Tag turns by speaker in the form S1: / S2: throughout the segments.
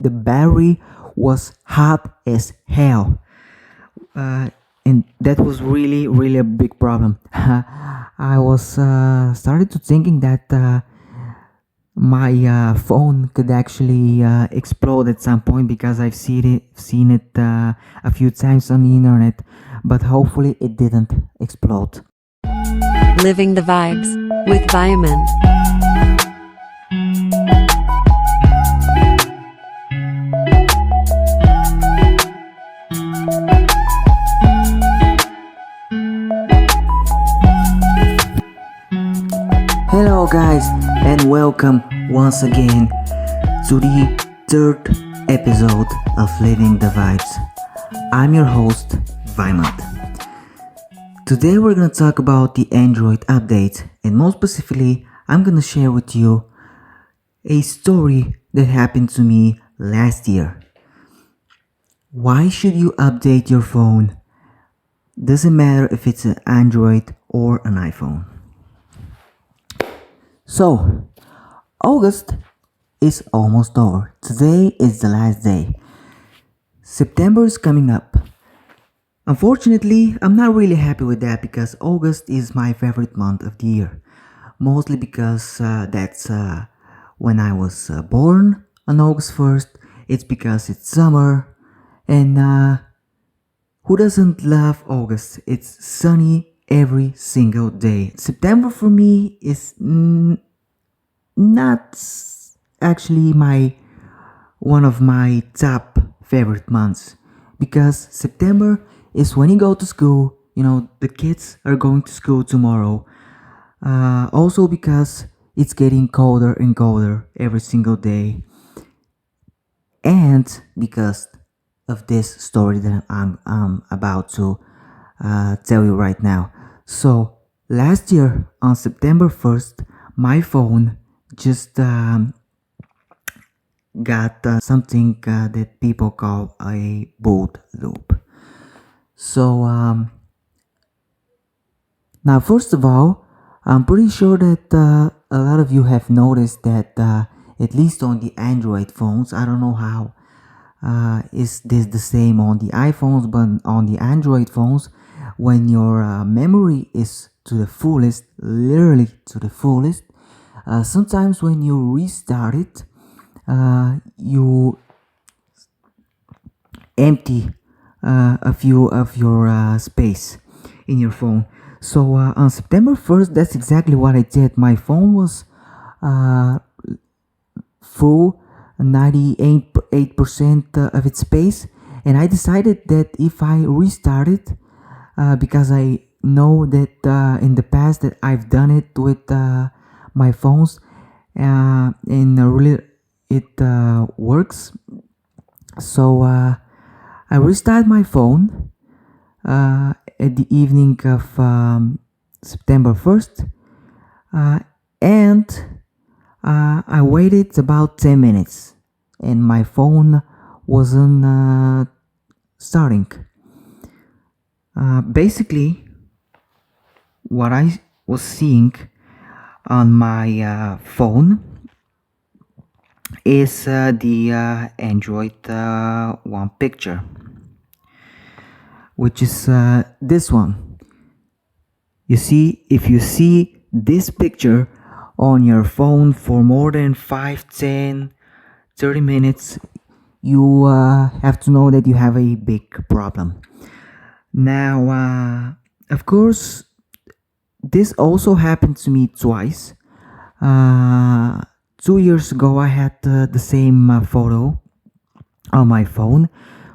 S1: The battery was hot as hell, uh, and that was really a big problem. I was started to thinking that my phone could actually explode at some point because I've seen it a few times on the internet, but hopefully it didn't explode.
S2: Living the vibes with Vitamin.
S1: Hello, guys, and welcome once again to the third episode of Living the Vibes. I'm your host, Vimont. Today, we're gonna talk about the Android update, and more specifically, I'm gonna share with you a story that happened to me last year. Why should you update your phone? Doesn't matter if it's an Android or an iPhone. So, August is almost over. Today is the last day. September is coming up. Unfortunately, I'm not really happy with that because August is my favorite month of the year. Mostly because that's when I was born on August 1st. It's because it's summer. And who doesn't love August? It's sunny every single day. September for me is not actually my one of my top favorite months because September is when you go to school. You know, the kids are going to school tomorrow. Also because it's getting colder and colder every single day, and because of this story that I'm about to tell you right now. So last year on September 1st, my phone just got something that people call a boot loop. So now, first of all, I'm pretty sure that a lot of you have noticed that at least on the Android phones, I don't know how is this the same on the iPhones, but on the Android phones, when your memory is to the fullest, literally to the fullest, sometimes when you restart it, you empty a few of your space in your phone. So on September 1st, that's exactly what I did. My phone was full, 98% of its space, and I decided that if I restart it, because I know that in the past that I've done it with my phones, and really it works. So I restart my phone at the evening of September 1st, and I waited about 10 minutes and my phone wasn't starting. Basically, what I was seeing on my phone is the Android One picture, which is this one. You see, if you see this picture on your phone for more than 5, 10, 30 minutes, you have to know that you have a big problem. Now, of course, this also happened to me twice. 2 years ago, I had the same photo on my phone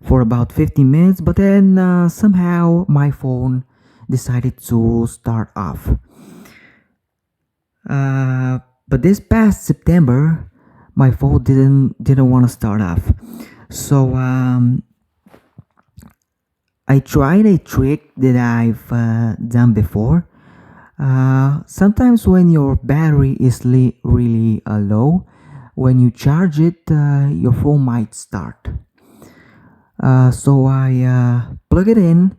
S1: for about 15 minutes, but then somehow my phone decided to start off. But this past September, my phone didn't want to start off. So I tried a trick that I've done before. Sometimes when your battery is really low, when you charge it, your phone might start. So I plug it in,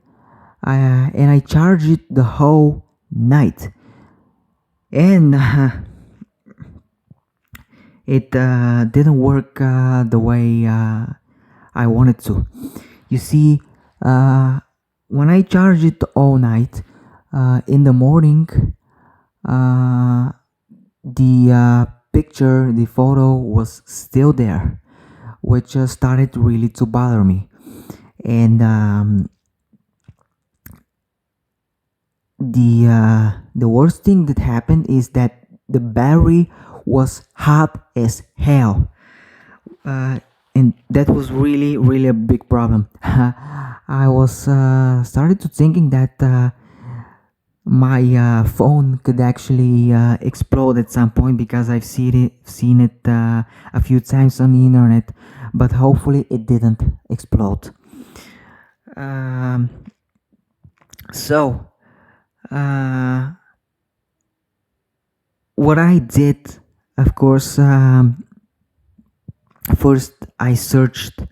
S1: and I charge it the whole night. And it didn't work the way I wanted to. You see, when I charged it all night, in the morning, uh, the picture, the photo was still there, which started really to bother me. And the worst thing that happened is that the battery was hot as hell, uh, and that was really a big problem. I was started to thinking that my phone could actually explode at some point, because I've seen it a few times on the internet, but hopefully it didn't explode. Um, so uh, what I did, of course, first I searched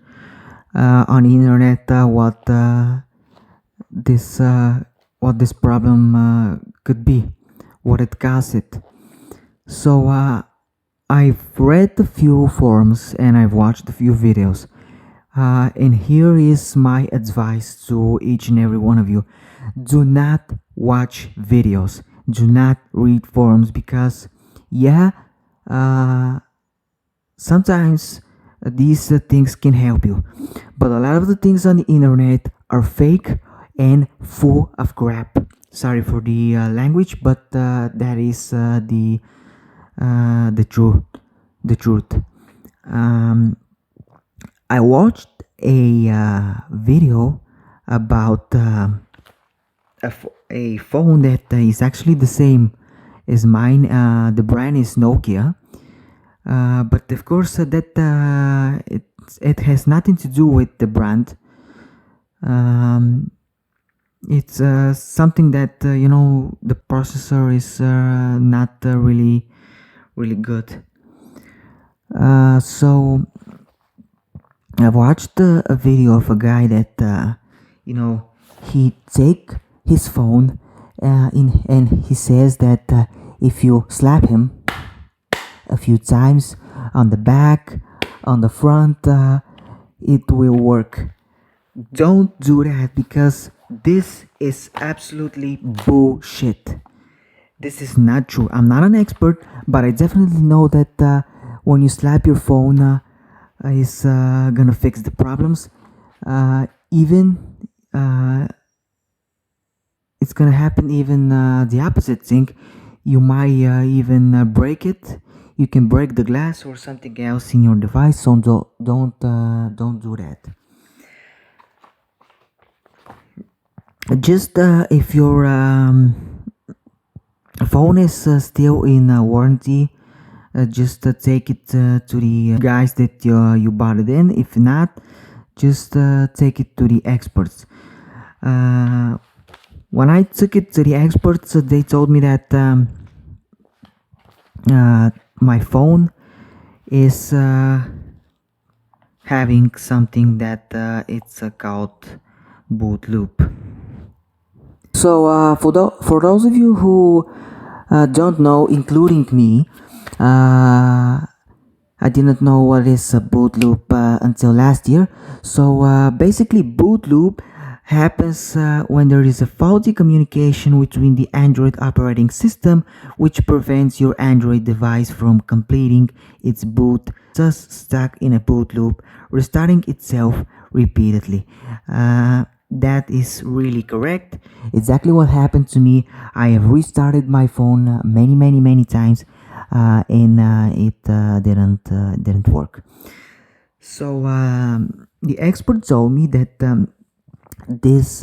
S1: on the internet this what this problem could be, what it caused it. So I've read a few forums and I've watched a few videos. And here is my advice to each and every one of you: do not watch videos, do not read forums, because, yeah, uh, sometimes these things can help you, but a lot of the things on the internet are fake and full of crap. Sorry for the language, but that is the truth. The truth. Um, I watched a video about a phone that is actually the same as mine. The brand is Nokia, but of course it has nothing to do with the brand. Um, it's something that the processor is not really good. So I've watched a video of a guy that he take his phone in and he says that if you slap him a few times on the back, on the front, it will work. Don't do that, because this is absolutely bullshit. This is not true. I'm not an expert, but I definitely know that when you slap your phone, is gonna fix the problems. Even it's gonna happen even the opposite thing. You might even break it. You can break the glass or something else in your device. So don't do that. Just if your phone is still in warranty, just take it to the guys that you bought it in. If not, just take it to the experts. When I took it to the experts, they told me that my phone is having something that it's called boot loop. So for those of you who don't know, including me, I didn't know what is a boot loop until last year. So basically, boot loop happens when there is a faulty communication between the Android operating system, which prevents your Android device from completing its boot, thus stuck in a boot loop, restarting itself repeatedly. That is really correct. Exactly what happened to me. I have restarted my phone many times, and it didn't work. So the expert told me that this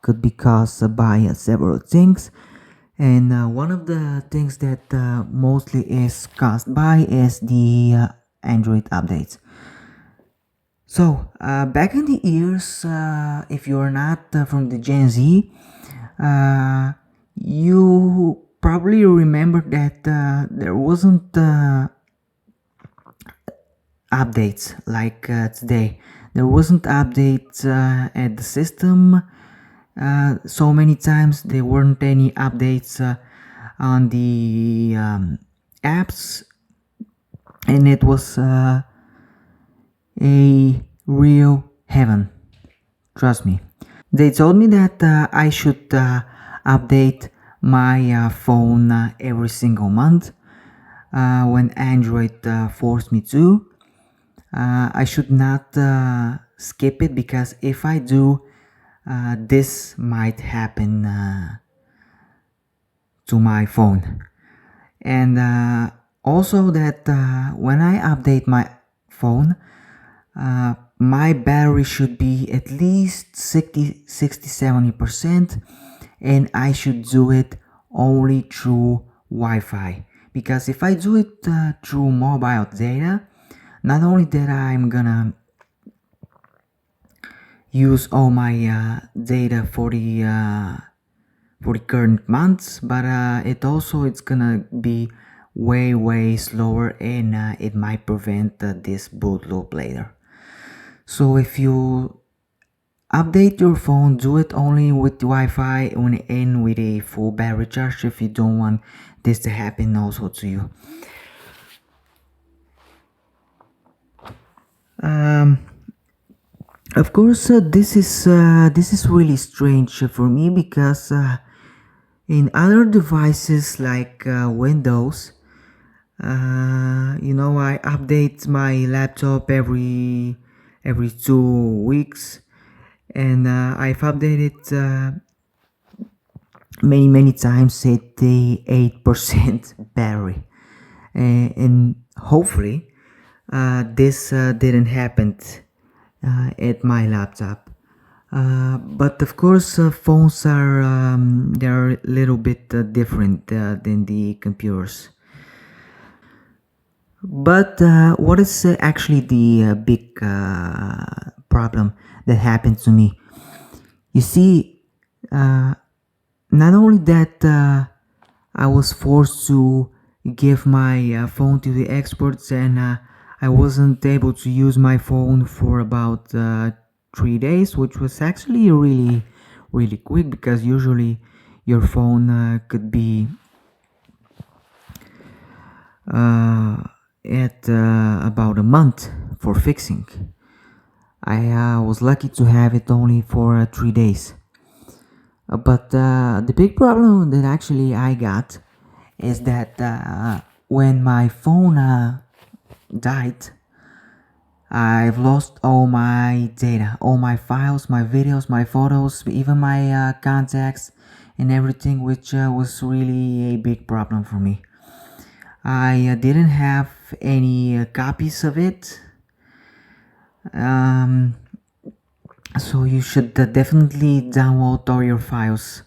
S1: could be caused by several things, and one of the things that mostly is caused by is the Android updates. So back in the years, if you're not from the Gen Z, you probably remember that there wasn't updates like today. There wasn't updates at the system so many times. There weren't any updates on the apps, and it was a real heaven. Trust me. They told me that I should update my phone every single month when Android forced me to. I should not skip it because if I do, this might happen to my phone. And also, that when I update my phone, my battery should be at least 60-70%, and I should do it only through Wi-Fi, because if I do it through mobile data, not only that I'm gonna use all my data for the current months, but it's gonna be way slower, and it might prevent this boot loop later. So if you update your phone, do it only with Wi-Fi and with a full battery charge if you don't want this to happen also to you. Um, of course, this is really strange for me because in other devices like Windows, I update my laptop every 2 weeks, and I've updated many times at the 8% battery, and hopefully this didn't happen at my laptop. But of course, phones are they're a little bit different than the computers. But what is actually the big problem that happened to me? You see, uh, not only that I was forced to give my phone to the experts, and I wasn't able to use my phone for about 3 days, which was actually really quick because usually your phone could be uh, at about a month for fixing. I was lucky to have it only for 3 days. But the big problem that actually I got is that when my phone died, I've lost all my data, all my files, my videos, my photos, even my contacts and everything, which was really a big problem for me. I didn't have any copies of it. Um, so you should definitely download all your files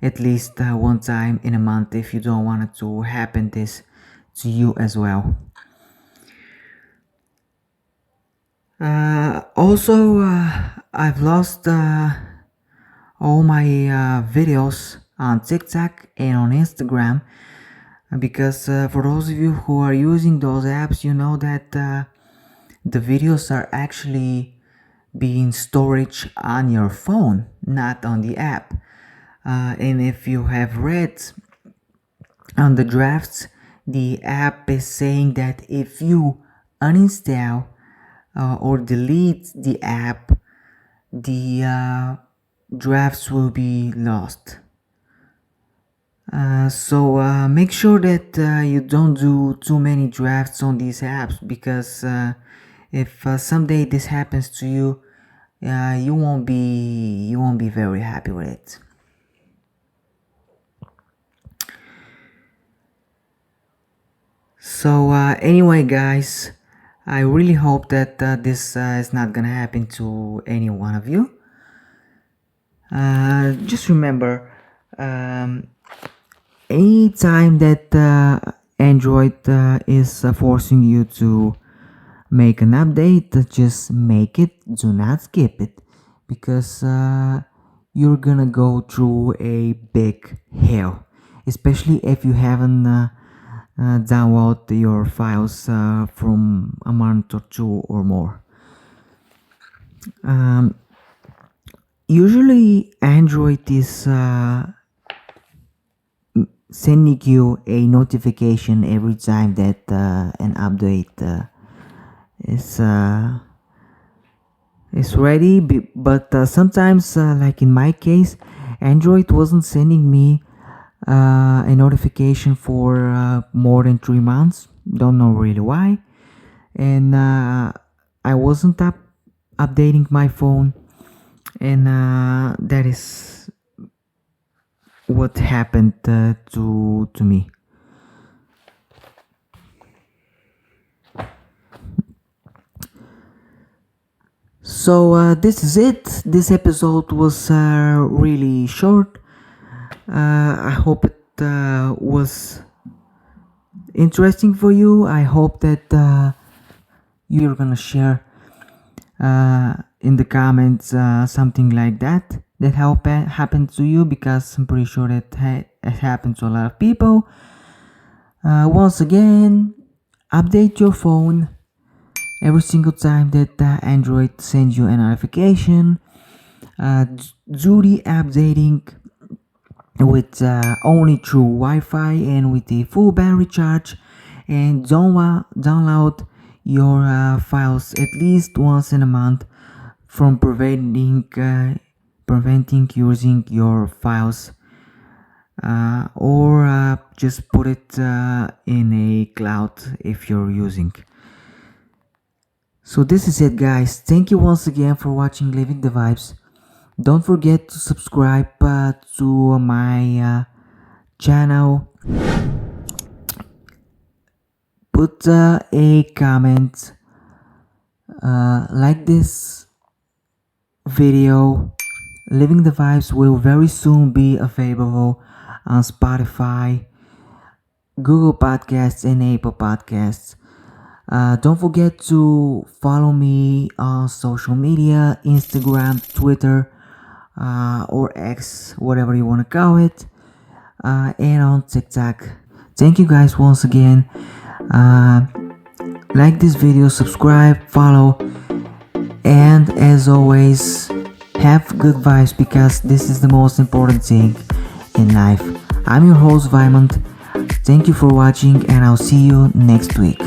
S1: at least one time in a month if you don't want it to happen this to you as well. Also, I've lost all my videos on TikTok and on Instagram because for those of you who are using those apps, you know that the videos are actually being storage on your phone, not on the app. And if you have read on the drafts, the app is saying that if you uninstall or delete the app, the drafts will be lost. So make sure that you don't do too many drafts on these apps, because if someday this happens to you, you won't be very happy with it. So anyway, guys, I really hope that this is not gonna happen to any one of you. Just remember, um, anytime that Android is forcing you to make an update, just make it, do not skip it, because you're gonna go through a big hell, especially if you haven't download your files from a month or two or more. Um, Usually, Android is sending you a notification every time that an update is is ready. But sometimes, like in my case, Android wasn't sending me a notification for more than 3 months. Don't know really why. And I wasn't updating my phone, and that is what happened to me. So this is it. This episode was really short. I hope it was interesting for you. I hope that you're gonna share in the comments something like that happened to you, because I'm pretty sure that it happened to a lot of people. Once again, update your phone every single time that Android sends you a notification. Do the updating with only through Wi-Fi and with a full battery charge, and don't download your files at least once in a month, from preventing using your files, or just put it in a cloud if you're using. So this is it, guys. Thank you once again for watching Living the Vibes. Don't forget to subscribe to my channel. Put a comment, like this video. Living the Vibes will very soon be available on Spotify, Google Podcasts, and Apple Podcasts. Don't forget to follow me on social media: Instagram, Twitter, or X, whatever you want to call it, and on TikTok. Thank you guys once again. Like this video, subscribe, follow, and as always, have good vibes, because this is the most important thing in life. I'm your host, Vaimont. Thank you for watching, and I'll see you next week.